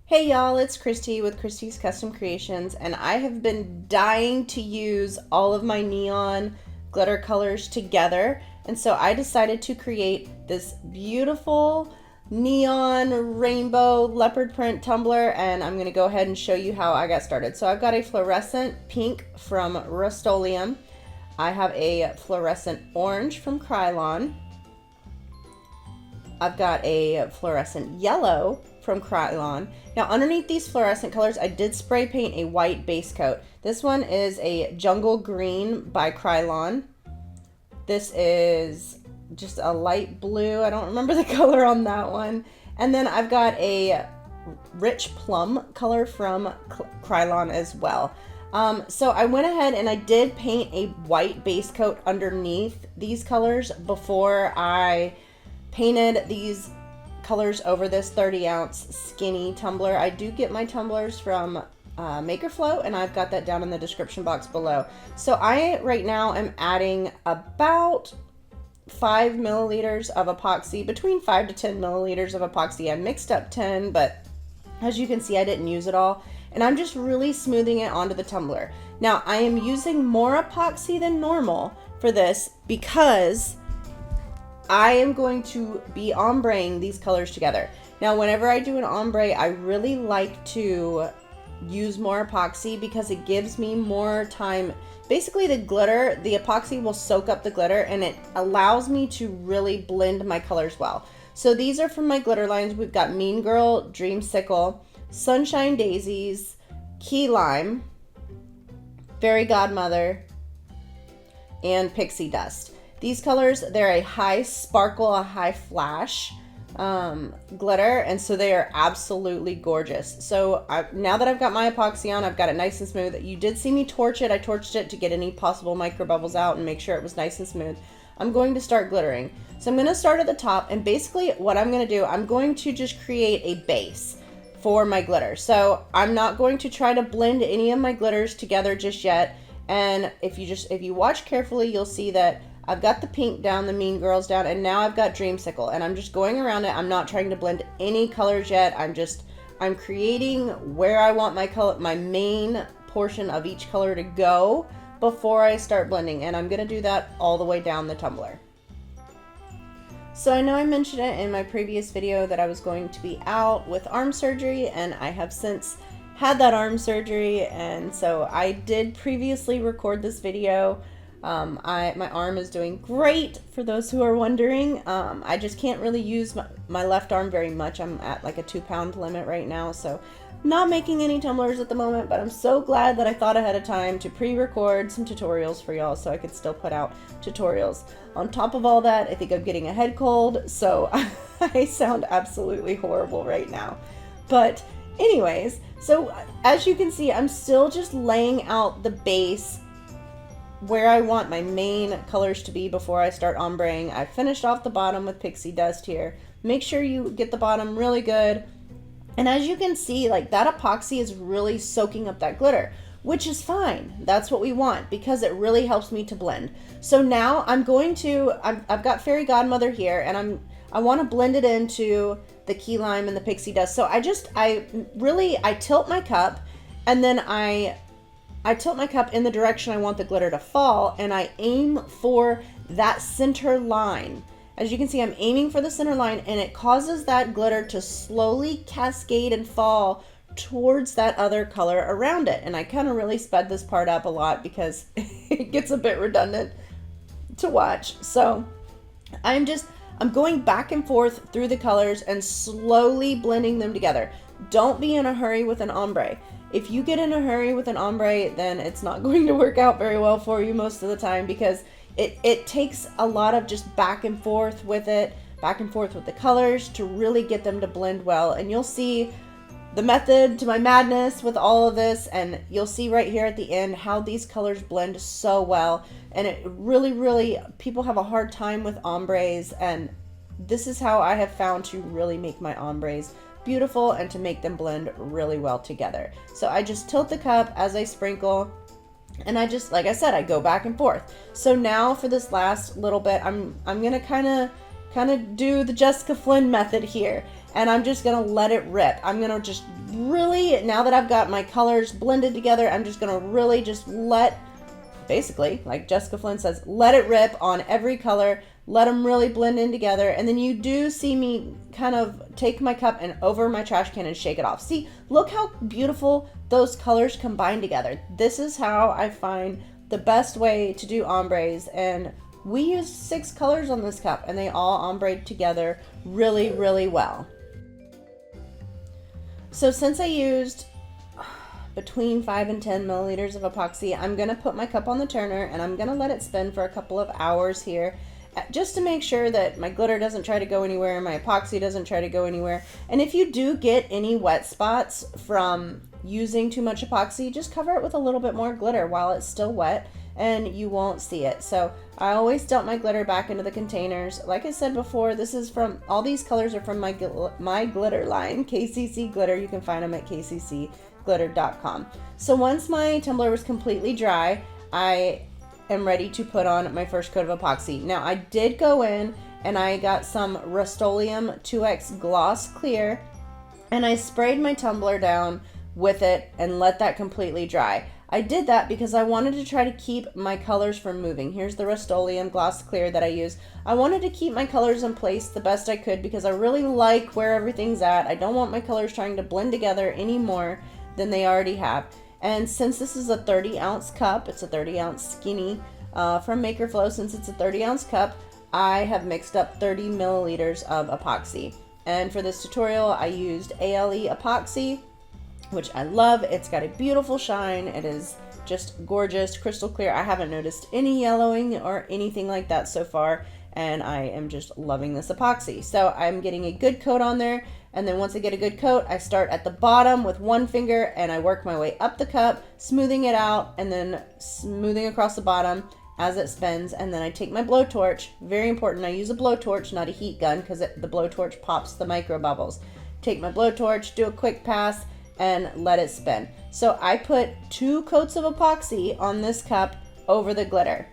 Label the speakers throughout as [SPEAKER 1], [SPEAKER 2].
[SPEAKER 1] Hey y'all, it's Christy with Christy's Custom Creations, and I have been dying to use all of my neon glitter colors together, and so I decided to create this beautiful neon rainbow leopard print tumbler, and I'm going to go ahead and show you how I got started. So I've got a fluorescent pink from Rust-Oleum. I have a fluorescent orange from Krylon. I've got a fluorescent yellow from Krylon. Now underneath these fluorescent colors, I did spray paint a white base coat. This one is a jungle green by Krylon. This is just a light blue. I don't remember the color on that one. And then I've got a rich plum color from Krylon as well. So I went ahead and I did paint a white base coat underneath these colors before I painted these colors over this 30-ounce skinny tumbler. I do get my tumblers from Makerflow, and I've got that down in the description box below. So I right now am adding about 5 milliliters of epoxy, between 5 to 10 milliliters of epoxy. I mixed up 10, but as you can see, I didn't use it all. And I'm just really smoothing it onto the tumbler. Now I am using more epoxy than normal for this because I am going to be ombreing these colors together. Now, whenever I do an ombre, I really like to use more epoxy because it gives me more time. Basically, the glitter, the epoxy will soak up the glitter and it allows me to really blend my colors well. So these are from my glitter lines. We've got Mean Girl, Dreamsicle, Sunshine Daisies, Key Lime, Fairy Godmother, and Pixie Dust. These colors, they're a high sparkle, a high flash glitter, and so they are absolutely gorgeous. So now that I've got my epoxy on, I've got it nice and smooth. You did see me torch it. I torched it to get any possible micro bubbles out and make sure it was nice and smooth. I'm going to start glittering. So I'm going to start at the top, and basically what I'm going to do, I'm going to just create a base for my glitter. So I'm not going to try to blend any of my glitters together just yet. And if you watch carefully, you'll see that I've got the pink down, the Mean Girls down, and now I've got Dreamsicle, and I'm just going around it. I'm not trying to blend any colors yet. I'm creating where I want my main portion of each color to go before I start blending, and I'm gonna do that all the way down the tumbler. So I know I mentioned it in my previous video that I was going to be out with arm surgery, and I have since had that arm surgery, and so I did previously record this video. My arm is doing great, for those who are wondering. I just can't really use my left arm very much. I'm at like a 2-pound limit right now, so not making any tumblers at the moment, but I'm so glad that I thought ahead of time to pre-record some tutorials for y'all so I could still put out tutorials. On top of all that, I think I'm getting a head cold, so I sound absolutely horrible right now. But anyways, so as you can see, I'm still just laying out the base where I want my main colors to be before I start ombreing. I finished off the bottom with Pixie Dust here. Make sure you get the bottom really good. And as you can see, like that epoxy is really soaking up that glitter, which is fine. That's what we want because it really helps me to blend. So now I've got Fairy Godmother here, and I want to blend it into the Key Lime and the Pixie Dust. So I tilt my cup, and then I tilt my cup in the direction I want the glitter to fall, and I aim for that center line. As you can see, I'm aiming for the center line, and it causes that glitter to slowly cascade and fall towards that other color around it. And I kind of really sped this part up a lot because it gets a bit redundant to watch. So I'm going back and forth through the colors and slowly blending them together. Don't be in a hurry with an ombre. If you get in a hurry with an ombre, then it's not going to work out very well for you most of the time because it takes a lot of just back and forth with the colors to really get them to blend well. And you'll see the method to my madness with all of this, and you'll see right here at the end how these colors blend so well. And it really, people have a hard time with ombres, and this is how I have found to really make my ombres beautiful and to make them blend really well together. So I just tilt the cup as I sprinkle, and I just, like I said, I go back and forth. So now for this last little bit, I'm gonna kind of do the Jessica Flynn method here, and I'm just gonna let it rip. I'm gonna just really, now that I've got my colors blended together, I'm just gonna really just basically, like Jessica Flynn says, let it rip on every color, let them really blend in together, and then you do see me kind of take my cup and over my trash can and shake it off. See, look how beautiful those colors combine together. This is how I find the best way to do ombres, and we used 6 colors on this cup, and they all ombre together really, really well. So since I used between 5 and 10 milliliters of epoxy, I'm going to put my cup on the turner and I'm going to let it spin for a couple of hours here, just to make sure that my glitter doesn't try to go anywhere, my epoxy doesn't try to go anywhere. And if you do get any wet spots from using too much epoxy, just cover it with a little bit more glitter while it's still wet and you won't see it. So I always dump my glitter back into the containers. Like I said before, this is from, all these colors are from my glitter line, KCC Glitter. You can find them at kccglitter.com. So once my tumbler was completely dry, I am ready to put on my first coat of epoxy. Now I did go in and I got some Rust-Oleum 2X Gloss Clear and I sprayed my tumbler down with it and let that completely dry. I did that because I wanted to try to keep my colors from moving. Here's the Rust-Oleum Gloss Clear that I use. I wanted to keep my colors in place the best I could because I really like where everything's at. I don't want my colors trying to blend together any more than they already have. And since this is a 30-ounce cup, it's a 30-ounce skinny from Maker Flow. Since it's a 30-ounce cup, I have mixed up 30 milliliters of epoxy. And for this tutorial, I used ALE epoxy, which I love. It's got a beautiful shine. It is just gorgeous, crystal clear. I haven't noticed any yellowing or anything like that so far, and I am just loving this epoxy. So I'm getting a good coat on there, and then once I get a good coat, I start at the bottom with one finger and I work my way up the cup, smoothing it out and then smoothing across the bottom as it spins, and then I take my blowtorch. Very important, I use a blowtorch, not a heat gun, because the blowtorch pops the micro bubbles. Take my blowtorch, do a quick pass, and let it spin. So I put 2 coats of epoxy on this cup over the glitter.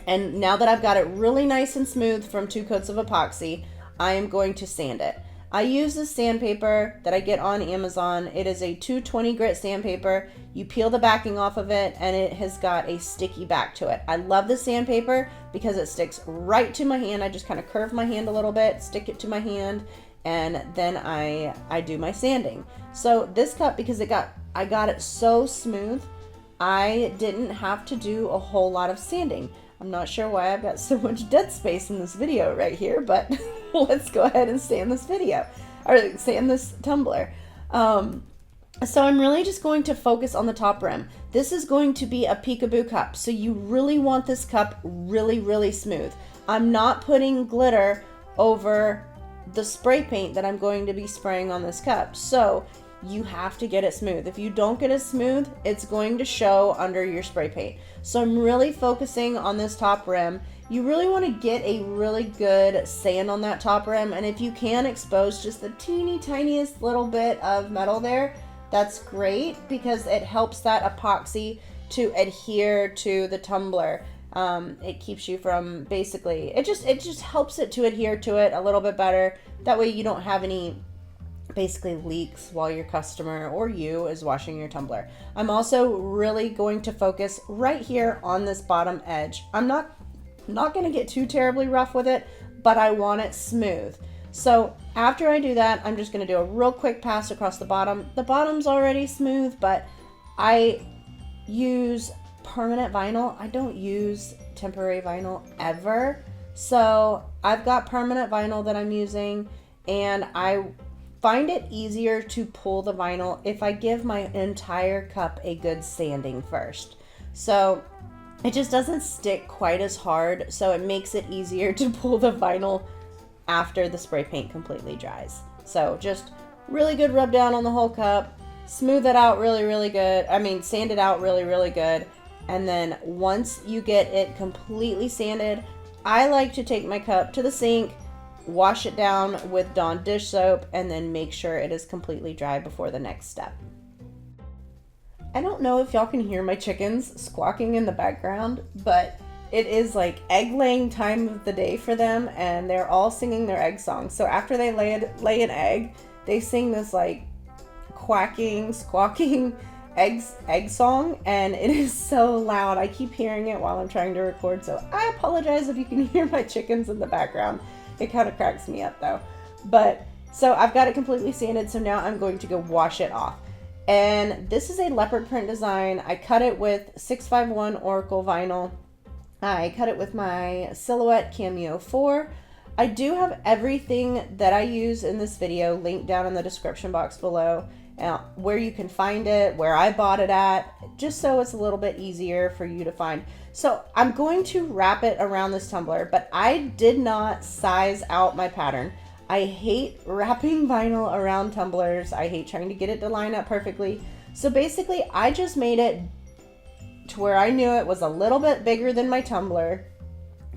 [SPEAKER 1] And now that I've got it really nice and smooth from 2 coats of epoxy, I am going to sand it. I use this sandpaper that I get on Amazon. It is a 220 grit sandpaper. You peel the backing off of it and it has got a sticky back to it. I love the sandpaper because it sticks right to my hand. I just kind of curve my hand a little bit, stick it to my hand, and then I do my sanding. So this cup, because I got it so smooth, I didn't have to do a whole lot of sanding. I'm not sure why I've got so much dead space in this video right here, but let's go ahead and sand this sand this tumbler. So I'm really just going to focus on the top rim. This is going to be a peekaboo cup, so you really want this cup really, really smooth. I'm not putting glitter over the spray paint that I'm going to be spraying on this cup, so you have to get it smooth. If you don't get it smooth, it's going to show under your spray paint. So I'm really focusing on this top rim. You really want to get a really good sand on that top rim, and if you can expose just the teeny tiniest little bit of metal there, that's great, because it helps that epoxy to adhere to the tumbler. It keeps you from, basically, it just helps it to adhere to it a little bit better. That way you don't have any basically leaks while your customer or you is washing your tumbler. I'm also really going to focus right here on this bottom edge. I'm not going to get too terribly rough with it, but I want it smooth. So after I do that, I'm just going to do a real quick pass across the bottom. The bottom's already smooth, but I use permanent vinyl. I don't use temporary vinyl ever. So I've got permanent vinyl that I'm using, and I find it easier to pull the vinyl if I give my entire cup a good sanding first. So it just doesn't stick quite as hard, so it makes it easier to pull the vinyl after the spray paint completely dries. So just really good rub down on the whole cup, smooth it out really, really good. Sand it out really, really good. And then once you get it completely sanded, I like to take my cup to the sink, wash it down with Dawn dish soap, and then make sure it is completely dry before the next step. I don't know if y'all can hear my chickens squawking in the background, but it is like egg laying time of the day for them, and they're all singing their egg song. So after they lay an egg, they sing this like quacking, squawking egg song, and it is so loud. I keep hearing it while I'm trying to record, so I apologize if you can hear my chickens in the background. It kind of cracks me up though. But so I've got it completely sanded, so now I'm going to go wash it off. And this is a leopard print design. I cut it with 651 Oracle vinyl. I cut it with my Silhouette Cameo 4. I do have everything that I use in this video linked down in the description box below, where you can find it, where I bought it at, just so it's a little bit easier for you to find. So I'm going to wrap it around this tumbler, but I did not size out my pattern. I hate wrapping vinyl around tumblers. I hate trying to get it to line up perfectly. So basically I just made it to where I knew it was a little bit bigger than my tumbler,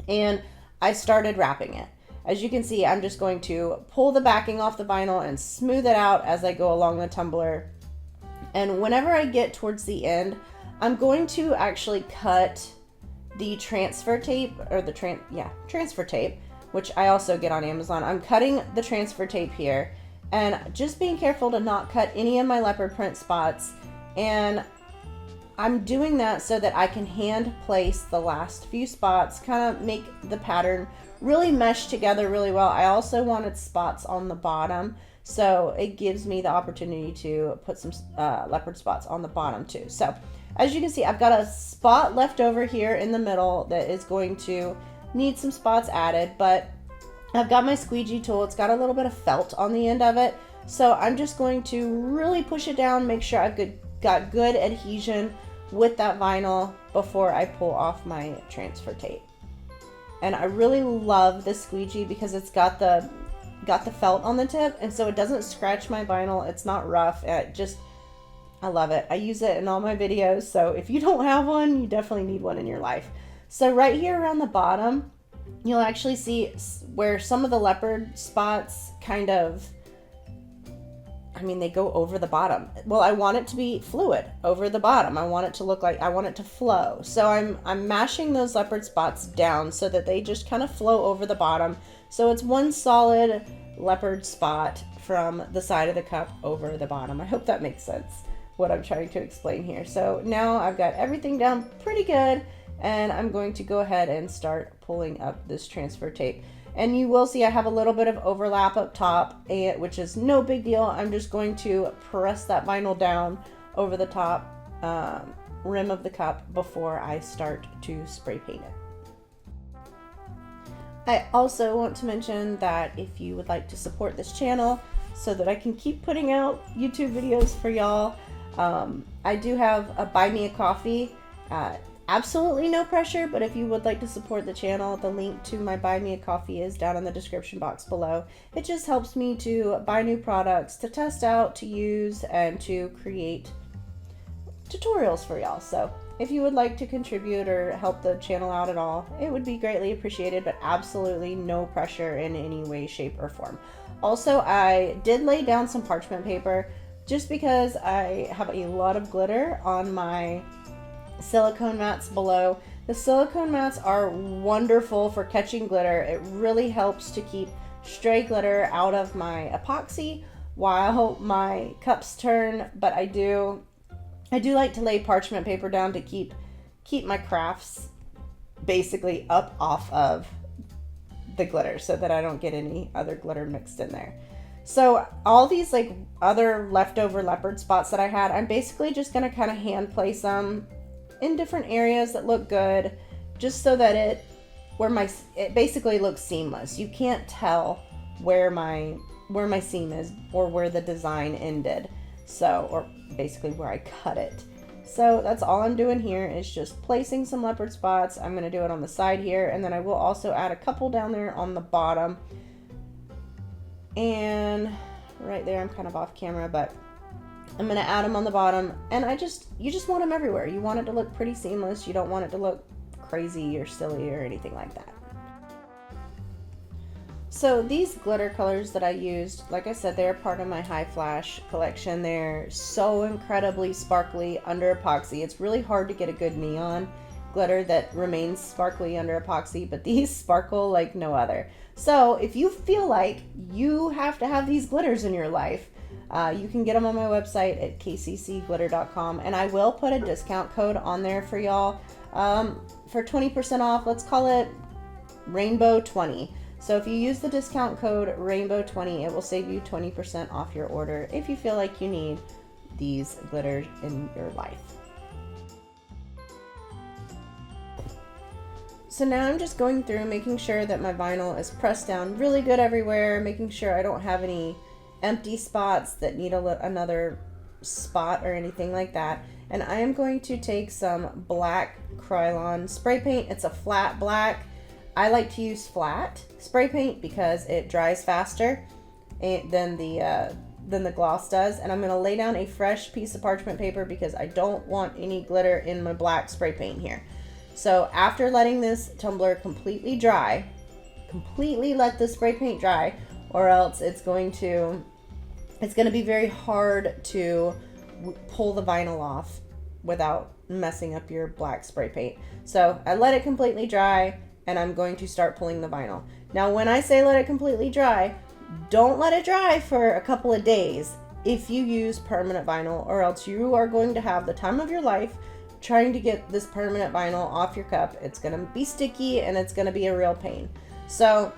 [SPEAKER 1] and I started wrapping it. As you can see, I'm just going to pull the backing off the vinyl and smooth it out as I go along the tumbler. And whenever I get towards the end, I'm going to actually cut the transfer tape, or the transfer tape, which I also get on Amazon. I'm cutting the transfer tape here, and just being careful to not cut any of my leopard print spots. And I'm doing that so that I can hand place the last few spots, kind of make the pattern really mesh together really well. I also wanted spots on the bottom, so it gives me the opportunity to put some leopard spots on the bottom too. So as you can see, I've got a spot left over here in the middle that is going to need some spots added, but I've got my squeegee tool. It's got a little bit of felt on the end of it, so I'm just going to really push it down, make sure I've got good adhesion with that vinyl before I pull off my transfer tape. And I really love this squeegee because it's got the felt on the tip, and so it doesn't scratch my vinyl. It's not rough. I love it. I use it in all my videos, so if you don't have one, you definitely need one in your life. So right here around the bottom, you'll actually see where some of the leopard spots kind of, they go over the bottom. Well, I want it to be fluid over the bottom. I want it to look like, I want it to flow. So I'm mashing those leopard spots down so that they just kind of flow over the bottom. So it's one solid leopard spot from the side of the cup over the bottom. I hope that makes sense, what I'm trying to explain here. So now I've got everything down pretty good, and I'm going to go ahead and start pulling up this transfer tape. And you will see I have a little bit of overlap up top, which is no big deal. I'm just going to press that vinyl down over the top rim of the cup before I start to spray paint it. I also want to mention that if you would like to support this channel so that I can keep putting out YouTube videos for y'all, I do have a Buy Me a Coffee. Absolutely no pressure, but if you would like to support the channel, the link to my Buy Me a Coffee is down in the description box below. It just helps me to buy new products, to test out, to use, and to create tutorials for y'all. So if you would like to contribute or help the channel out at all, it would be greatly appreciated, but absolutely no pressure in any way, shape, or form. Also, I did lay down some parchment paper just because I have a lot of glitter on my silicone mats below. The silicone mats are wonderful for catching glitter. It really helps to keep stray glitter out of my epoxy while my cups turn, but I do like to lay parchment paper down to keep my crafts basically up off of the glitter so that I don't get any other glitter mixed in there. So all these like other leftover leopard spots that I had, I'm basically just going to kind of hand place them in different areas that look good, just so that it basically looks seamless. You can't tell where my seam is or where the design ended. So, or basically where I cut it. So that's all I'm doing here is just placing some leopard spots. I'm going to do it on the side here, and then I will also add a couple down there on the bottom. And right there, I'm kind of off camera, but I'm going to add them on the bottom, and you just want them everywhere. You want it to look pretty seamless. You don't want it to look crazy or silly or anything like that. So these glitter colors that I used, like I said, they're part of my High Flash collection. They're so incredibly sparkly under epoxy. It's really hard to get a good neon glitter that remains sparkly under epoxy, but these sparkle like no other. So if you feel like you have to have these glitters in your life, You can get them on my website at kccglitter.com, and I will put a discount code on there for y'all for 20% off. Let's call it Rainbow 20. So if you use the discount code Rainbow 20, it will save you 20% off your order if you feel like you need these glitters in your life. So now I'm just going through making sure that my vinyl is pressed down really good everywhere, making sure I don't have any empty spots that need another spot or anything like that. And I am going to take some black Krylon spray paint. It's a flat black. I like to use flat spray paint because it dries faster than the gloss does. And I'm going to lay down a fresh piece of parchment paper because I don't want any glitter in my black spray paint here. So after letting this tumbler completely dry, completely let the spray paint dry, or else it's going to be very hard to pull the vinyl off without messing up your black spray paint. So I let it completely dry, and I'm going to start pulling the vinyl. Now when I say let it completely dry, don't let it dry for a couple of days if you use permanent vinyl, or else you are going to have the time of your life trying to get this permanent vinyl off your cup. It's going to be sticky and it's going to be a real pain. So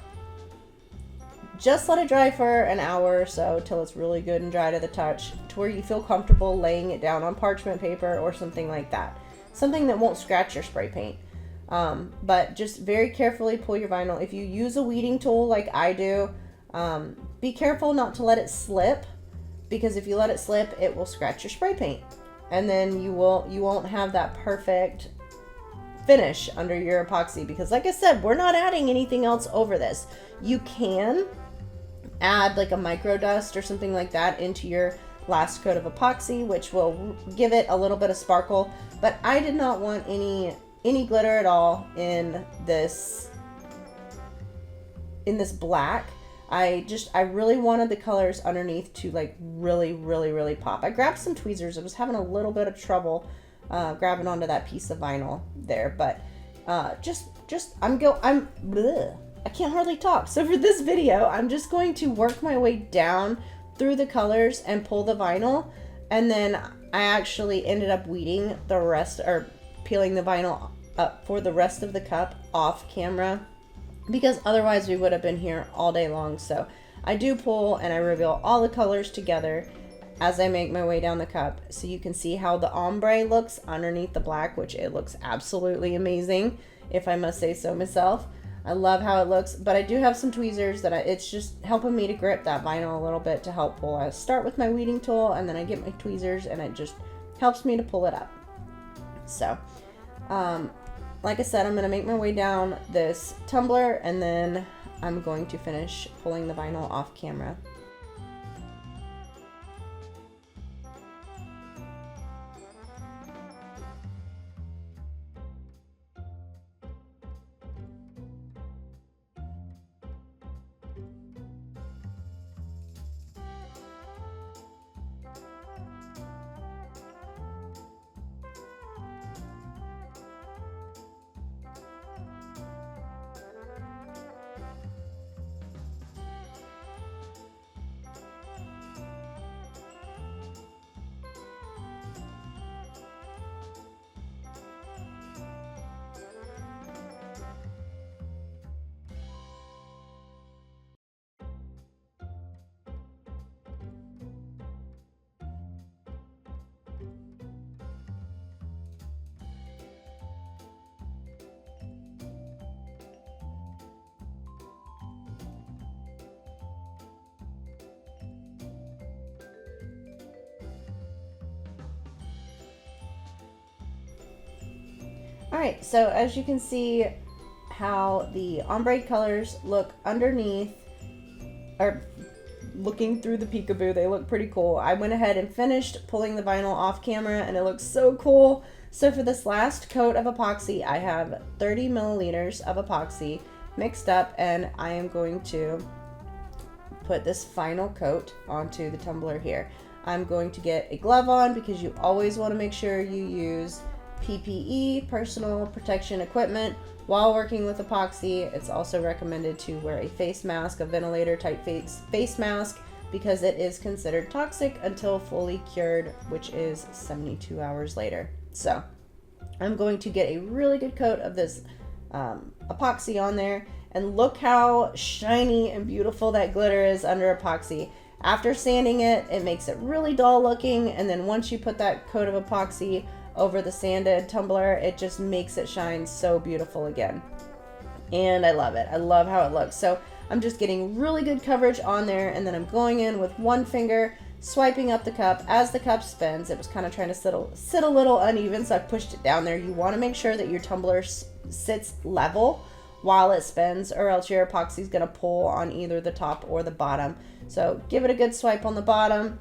[SPEAKER 1] just let it dry for an hour or so till it's really good and dry to the touch, to where you feel comfortable laying it down on parchment paper or something like that. Something that won't scratch your spray paint. But just very carefully pull your vinyl. If you use a weeding tool like I do, be careful not to let it slip, because if you let it slip, it will scratch your spray paint. And then you won't have that perfect finish under your epoxy, because like I said, we're not adding anything else over this. You can add like a micro dust or something like that into your last coat of epoxy, which will give it a little bit of sparkle, but I did not want any glitter at all in this black. I really wanted the colors underneath to like really pop. I grabbed some tweezers. I was having a little bit of trouble grabbing onto that piece of vinyl there, but I can't hardly talk. So for this video, I'm just going to work my way down through the colors and pull the vinyl, and then I actually ended up weeding the rest, or peeling the vinyl up for the rest of the cup off camera, because otherwise we would have been here all day long. So I do pull and I reveal all the colors together as I make my way down the cup, so you can see how the ombre looks underneath the black, which it looks absolutely amazing, if I must say so myself. I love how it looks, but I do have some tweezers that it's just helping me to grip that vinyl a little bit to help pull. I start with my weeding tool and then I get my tweezers, and it just helps me to pull it up. So like I said, I'm going to make my way down this tumbler, and then I'm going to finish pulling the vinyl off camera. Alright, so as you can see how the ombre colors look underneath, or looking through the peekaboo, they look pretty cool. I went ahead and finished pulling the vinyl off camera, and it looks so cool. So for this last coat of epoxy, I have 30 milliliters of epoxy mixed up, and I am going to put this final coat onto the tumbler here. I'm going to get a glove on, because you always want to make sure you use PPE, personal protection equipment, while working with epoxy. It's also recommended to wear a face mask, a ventilator type face mask, because it is considered toxic until fully cured, which is 72 hours later. So I'm going to get a really good coat of this epoxy on there, and look how shiny and beautiful that glitter is under epoxy. After sanding it, it makes it really dull looking, and then once you put that coat of epoxy over the sanded tumbler, it just makes it shine so beautiful again. And I love it. I love how it looks. So I'm just getting really good coverage on there, and then I'm going in with one finger, swiping up the cup. As the cup spins, it was kind of trying to sit a little uneven, so I pushed it down there. You want to make sure that your tumbler sits level while it spins, or else your epoxy is going to pull on either the top or the bottom. So give it a good swipe on the bottom.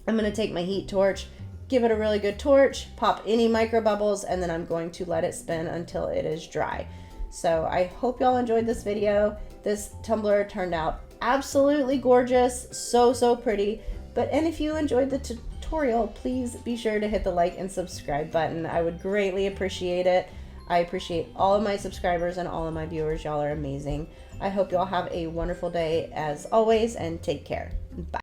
[SPEAKER 1] I'm going to take my heat torch, give it a really good torch, pop any micro bubbles, and then I'm going to let it spin until it is dry. So I hope y'all enjoyed this video. This tumbler turned out absolutely gorgeous, so pretty. And if you enjoyed the tutorial, please be sure to hit the like and subscribe button. I would greatly appreciate it. I appreciate all of my subscribers and all of my viewers. Y'all are amazing. I hope y'all have a wonderful day as always, and take care. Bye.